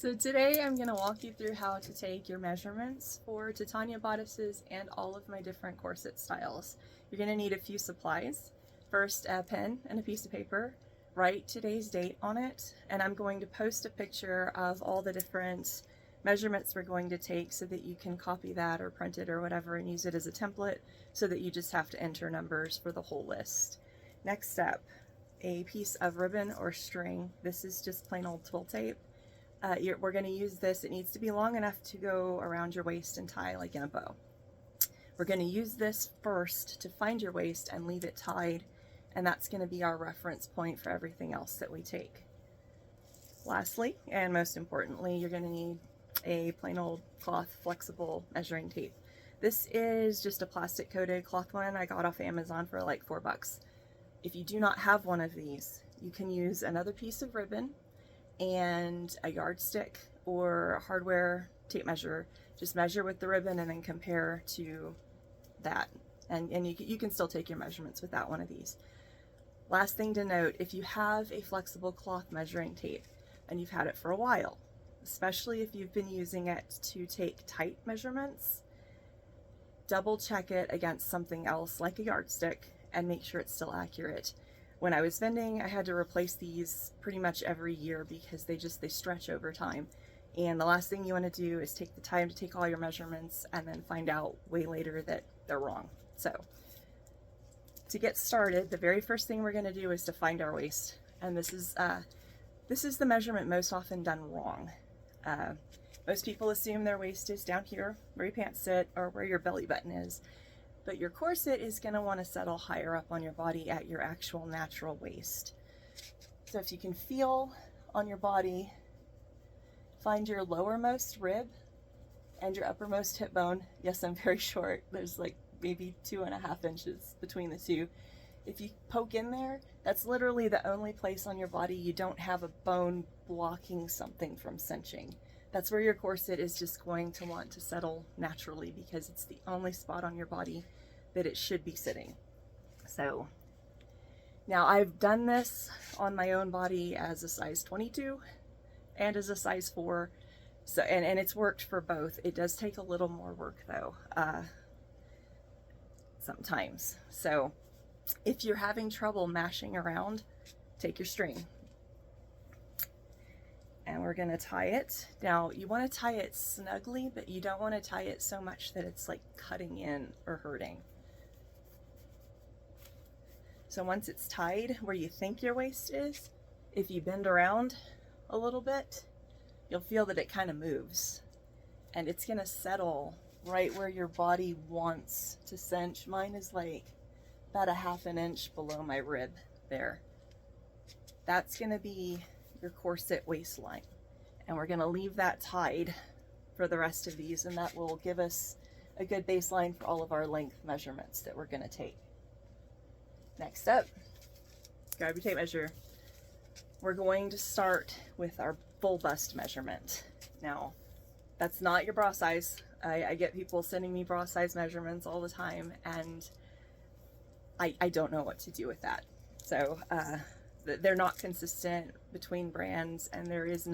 So today I'm going to walk you through how to take your measurements for Titania bodices and all of my different corset styles. You're going to need a few supplies. First, a pen and a piece of paper. Write today's date on it, and I'm going to post a picture of all the different measurements we're going to take so that you can copy that or print it or whatever and use it as a template so that you just have to enter numbers for the whole list. Next step, a piece of ribbon or string. This is just plain old twill tape. We're going to use this. It needs to be long enough to go around your waist and tie like in a bow. We're going to use this first to find your waist and leave it tied, and that's going to be our reference point for everything else that we take. Lastly, and most importantly, you're going to need a plain old cloth flexible measuring tape. This is just a plastic coated cloth one I got off Amazon for like $4. If you do not have one of these, you can use another piece of ribbon and a yardstick or a hardware tape measure. Just measure with the ribbon and then compare to that. And you can still take your measurements without one of these. Last thing to note, if you have a flexible cloth measuring tape and you've had it for a while, especially if you've been using it to take tight measurements, double check it against something else like a yardstick and make sure it's still accurate. When I was vending, I had to replace these pretty much every year because they stretch over time. And the last thing you want to do is take the time to take all your measurements and then find out way later that they're wrong. So to get started, the very first thing we're going to do is to find our waist. And this is the measurement most often done wrong. Most people assume their waist is down here where your pants sit or where your belly button is. But your corset is going to want to settle higher up on your body at your actual natural waist. So if you can feel on your body, find your lowermost rib and your uppermost hip bone. Yes, I'm very short. There's like maybe 2.5 inches between the two. If you poke in there, that's literally the only place on your body you don't have a bone blocking something from cinching. That's where your corset is just going to want to settle naturally because it's the only spot on your body that it should be sitting. So now I've done this on my own body as a size 22 and as a size 4. So, and it's worked for both. It does take a little more work though, sometimes. So if you're having trouble mashing around, take your string. And we're going to tie it. Now you want to tie it snugly, but you don't want to tie it so much that it's like cutting in or hurting. So once it's tied where you think your waist is, if you bend around a little bit, you'll feel that it kind of moves. And it's going to settle right where your body wants to cinch. Mine is like about 1/2 inch below my rib there. That's going to be your corset waistline, and we're going to leave that tied for the rest of these, and that will give us a good baseline for all of our length measurements that we're going to take. Next up, grab your tape measure. We're going to start with our full bust measurement. Now that's not your bra size. I get people sending me bra size measurements all the time, and I don't know what to do with that. So they're not consistent between brands, and there's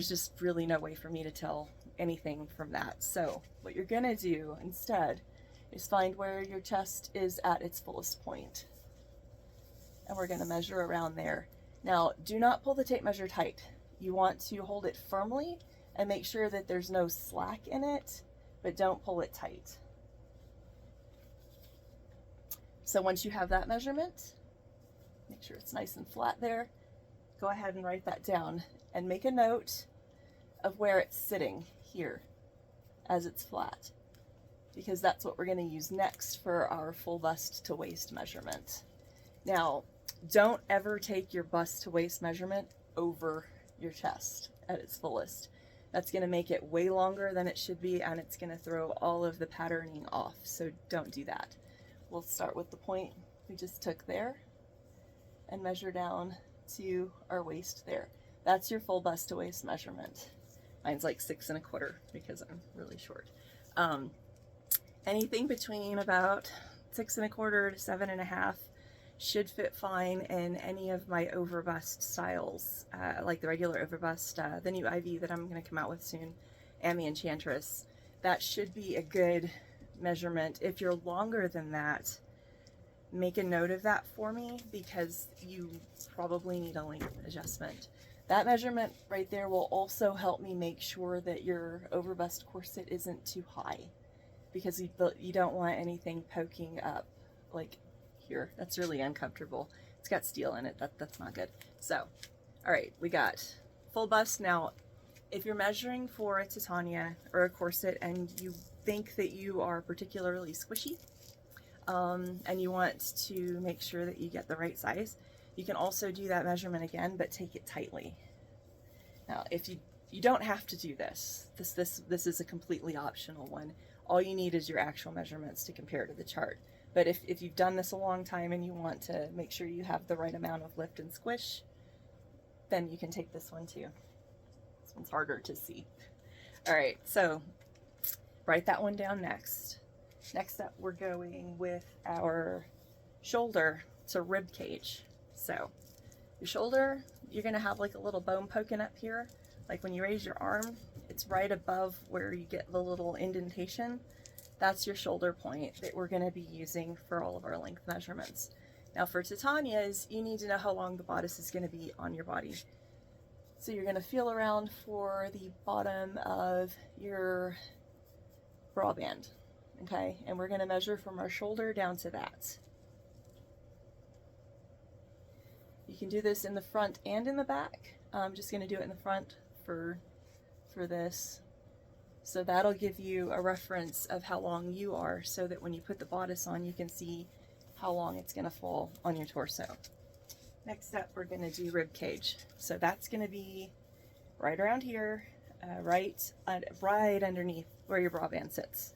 just really no way for me to tell anything from that. So what you're gonna do instead is find where your chest is at its fullest point, and we're gonna measure around there. Now do not pull the tape measure tight. You want to hold it firmly and make sure that there's no slack in it, but don't pull it tight. So once you have that measurement, make sure it's nice and flat there. Go ahead and write that down and make a note of where it's sitting here as it's flat, because that's what we're going to use next for our full bust to waist measurement. Now, don't ever take your bust to waist measurement over your chest at its fullest. That's going to make it way longer than it should be, and it's going to throw all of the patterning off, so don't do that. We'll start with the point we just took there and measure down to our waist there. That's your full bust to waist measurement. Mine's like 6 1/4 because I'm really short. Anything between about 6 1/4 to 7 1/2 should fit fine in any of my overbust styles, like the regular overbust, the new IV that I'm going to come out with soon, and the Enchantress. That should be a good measurement. If you're longer than that, make a note of that for me, because you probably need a length adjustment. That measurement right there will also help me make sure that your overbust corset isn't too high, because you don't want anything poking up like here. That's really uncomfortable. It's got steel in it. That's not good. So, all right, we got full bust. Now, if you're measuring for a Titania or a corset and you think that you are particularly squishy, and you want to make sure that you get the right size, you can also do that measurement again, but take it tightly. Now, if you don't have to do this. This is a completely optional one. All you need is your actual measurements to compare to the chart. But if you've done this a long time and you want to make sure you have the right amount of lift and squish, then you can take this one too. This one's harder to see. All right, so write that one down next. Next up, we're going with our shoulder to rib cage. So your shoulder, you're gonna have like a little bone poking up here. Like when you raise your arm, it's right above where you get the little indentation. That's your shoulder point that we're gonna be using for all of our length measurements. Now for Titanias, you need to know how long the bodice is gonna be on your body. So you're gonna feel around for the bottom of your bra band, okay? And we're gonna measure from our shoulder down to that. You can do this in the front and in the back. I'm just gonna do it in the front for this. So that'll give you a reference of how long you are, so that when you put the bodice on, you can see how long it's gonna fall on your torso. Next up, we're gonna do rib cage. So that's gonna be right around here, right underneath where your bra band sits.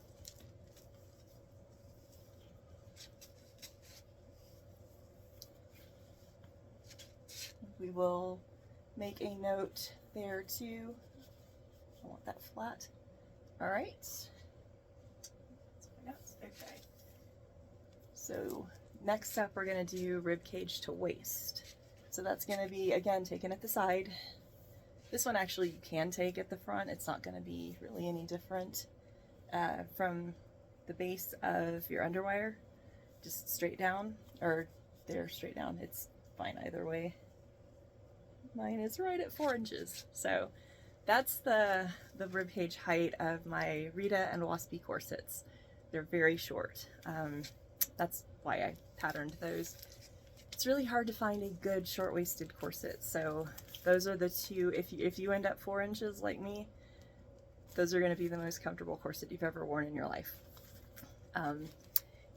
We will make a note there too. I want that flat. All right. Okay. So next up, we're going to do rib cage to waist. So that's going to be, again, taken at the side. This one actually you can take at the front. It's not going to be really any different from the base of your underwire, just straight down, or there straight down. It's fine either way. Mine is right at 4 inches. So that's the rib cage height of my Rita and Waspy corsets. They're very short. That's why I patterned those. It's really hard to find a good short-waisted corset, so those are the two. If you end up 4 inches like me, those are going to be the most comfortable corset you've ever worn in your life.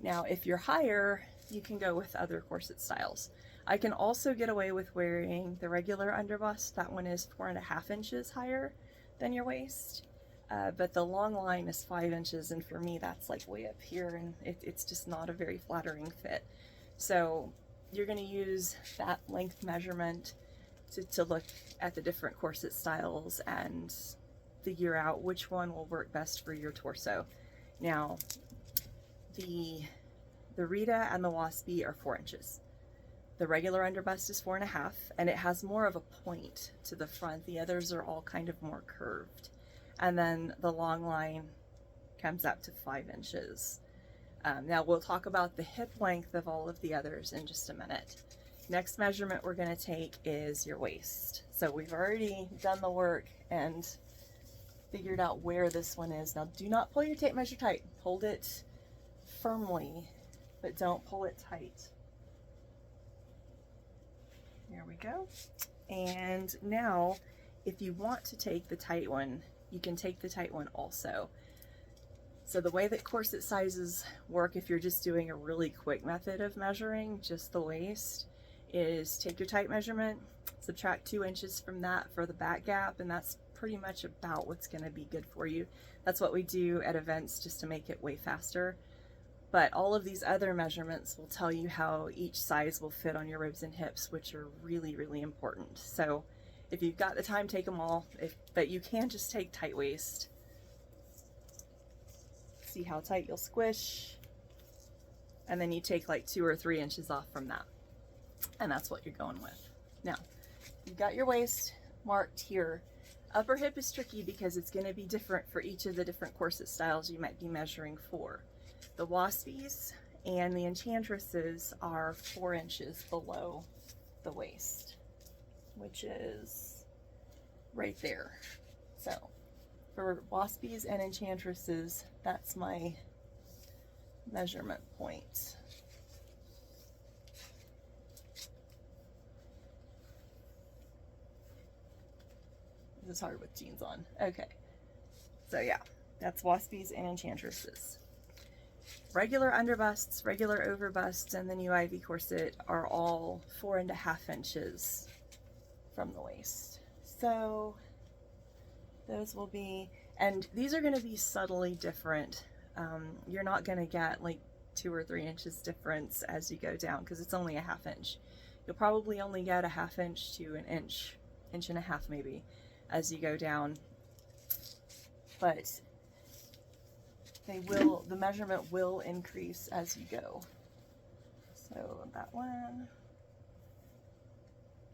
Now, if you're higher, you can go with other corset styles. I can also get away with wearing the regular underbust. That one is 4.5 inches higher than your waist, but the long line is 5 inches, and for me that's like way up here, and it's just not a very flattering fit. So you're going to use that length measurement to look at the different corset styles and figure out which one will work best for your torso. Now, the Rita and the Waspy are 4 inches. The regular underbust is 4.5, and it has more of a point to the front. The others are all kind of more curved. And then the long line comes up to 5 inches. Now we'll talk about the hip length of all of the others in just a minute. Next measurement we're going to take is your waist. So we've already done the work and figured out where this one is. Now do not pull your tape measure tight. Hold it firmly, but don't pull it tight. There we go. And now, if you want to take the tight one, you can take the tight one also. So the way that corset sizes work, if you're just doing a really quick method of measuring just the waist, is take your tight measurement, subtract 2 inches from that for the back gap, and that's pretty much about what's going to be good for you. That's what we do at events just to make it way faster. But all of these other measurements will tell you how each size will fit on your ribs and hips, which are really, really important. So if you've got the time, take them all. But you can just take tight waist. See how tight you'll squish. And then you take like 2 or 3 inches off from that. and that's what you're going with. Now, you've got your waist marked here. Upper hip is tricky because it's going to be different for each of the different corset styles you might be measuring for. The Waspies and the Enchantresses are 4 inches below the waist, which is right there. So for Waspies and Enchantresses, that's my measurement point. This is hard with jeans on. Okay. So yeah, that's Waspies and Enchantresses. Regular underbusts, regular overbusts, and the new Ivy corset are all 4.5 inches from the waist. So those will be, and these are going to be subtly different. You're not going to get like 2 or 3 inches difference as you go down because it's only a 1/2 inch. You'll probably only get a 1/2 inch to an inch, 1.5 inches maybe, as you go down. But the measurement will increase as you go. So that one,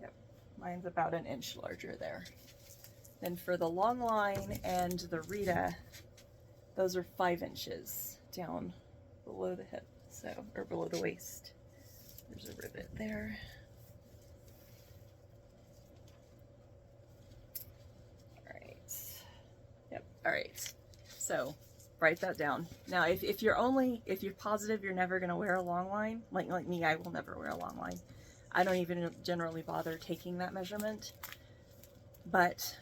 yep, mine's about an inch larger there. Then for the long line and the Rita, those are 5 inches down below the hip, so, or below the waist. There's a rivet there. All right. Yep. All right. So write that down. Now, if you're positive you're never going to wear a long line, like me, I will never wear a long line. I don't even generally bother taking that measurement. But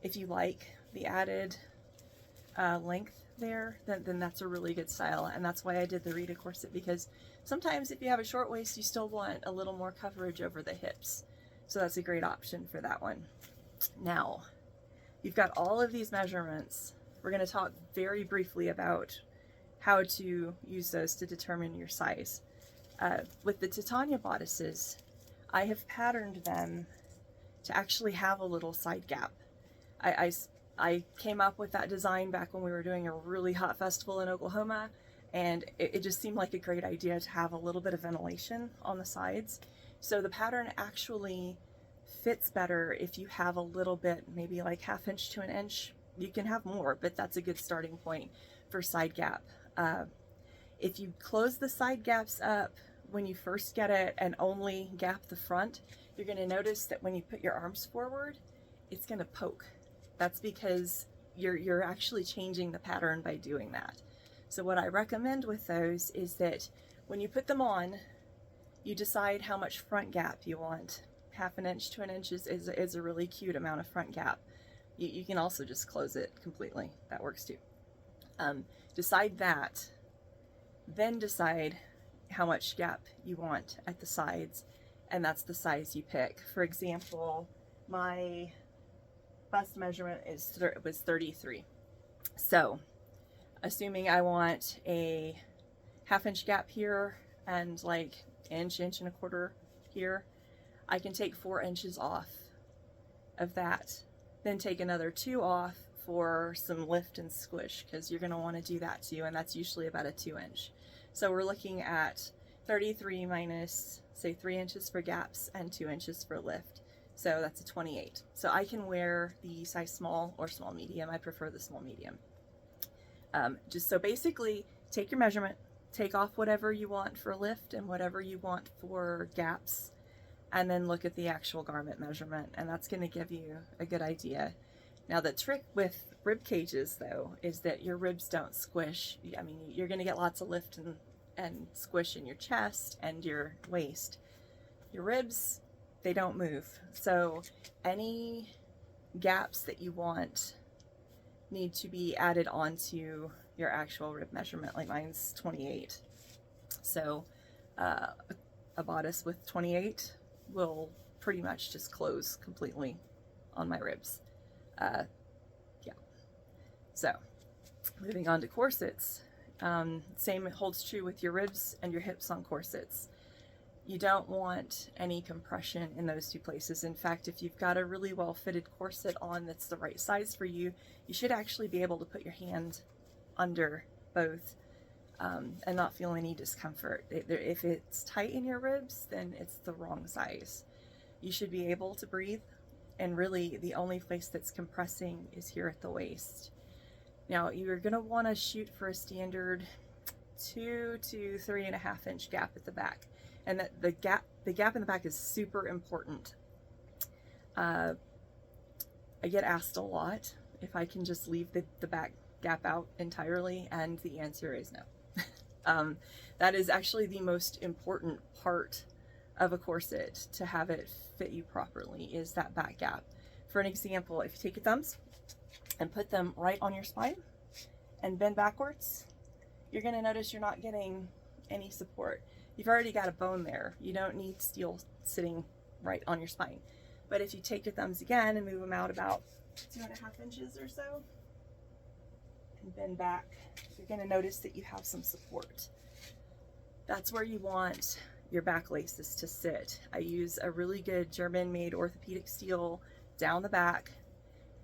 if you like the added length there, then that's a really good style. And that's why I did the Rita corset, because sometimes if you have a short waist, you still want a little more coverage over the hips. So that's a great option for that one. Now, you've got all of these measurements. We're going to talk very briefly about how to use those to determine your size. With the Titania bodices, I have patterned them to actually have a little side gap. I came up with that design back when we were doing a really hot festival in Oklahoma, and it just seemed like a great idea to have a little bit of ventilation on the sides. So the pattern actually fits better if you have a little bit, maybe like 1/2 inch to an inch. You can have more, but that's a good starting point for side gap. If you close the side gaps up when you first get it and only gap the front, you're going to notice that when you put your arms forward, it's going to poke. That's because you're actually changing the pattern by doing that. So what I recommend with those is that when you put them on, you decide how much front gap you want. 1/2 inch to an inch is a really cute amount of front gap. You can also just close it completely. That works too. Decide that, then decide how much gap you want at the sides, and that's the size you pick. For example, my bust measurement was 33. So, assuming I want a 1/2 inch gap here and like inch and a quarter here, I can take 4 inches off of that. Then take another 2 off for some lift and squish, because you're going to want to do that too, and that's usually about a 2 inch. So we're looking at 33 minus, say, 3 inches for gaps and 2 inches for lift. So that's a 28. So I can wear the size small or small medium. I prefer the small medium. Just so basically, take your measurement, take off whatever you want for lift and whatever you want for gaps, and then look at the actual garment measurement, and that's going to give you a good idea. Now the trick with rib cages though is that your ribs don't squish. I mean, you're going to get lots of lift and squish in your chest and your waist. Your ribs, they don't move. So any gaps that you want need to be added onto your actual rib measurement. Like mine's 28. So a bodice with 28 will pretty much just close completely on my ribs. Yeah. So moving on to corsets, same holds true with your ribs and your hips on corsets. You don't want any compression in those two places. In fact, if you've got a really well fitted corset on that's the right size for you, you should actually be able to put your hand under both and not feel any discomfort. If it's tight in your ribs, then it's the wrong size. You should be able to breathe, and really the only place that's compressing is here at the waist. Now you're going to want to shoot for a standard 2 to 3.5 inch gap at the back, and that the gap in the back is super important. I get asked a lot if I can just leave the back gap out entirely, and the answer is no. That is actually the most important part of a corset to have it fit you properly, is that back gap. For an example, if you take your thumbs and put them right on your spine and bend backwards, you're going to notice you're not getting any support. You've already got a bone there. You don't need steel sitting right on your spine. But if you take your thumbs again and move them out about 2.5 inches or so and bend back, you're going to notice that you have some support. That's where you want your back laces to sit. I use a really good German-made orthopedic steel down the back,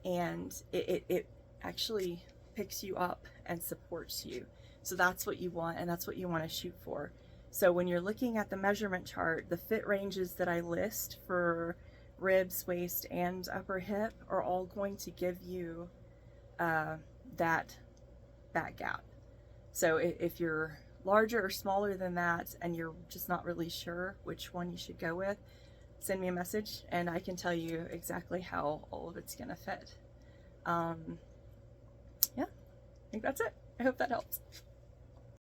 and it actually picks you up and supports you. So that's what you want, and that's what you want to shoot for. So when you're looking at the measurement chart, the fit ranges that I list for ribs, waist, and upper hip are all going to give you that back gap. So if you're larger or smaller than that and you're just not really sure which one you should go with, send me a message and I can tell you exactly how all of it's gonna fit. Yeah, I think that's it. I hope that helps.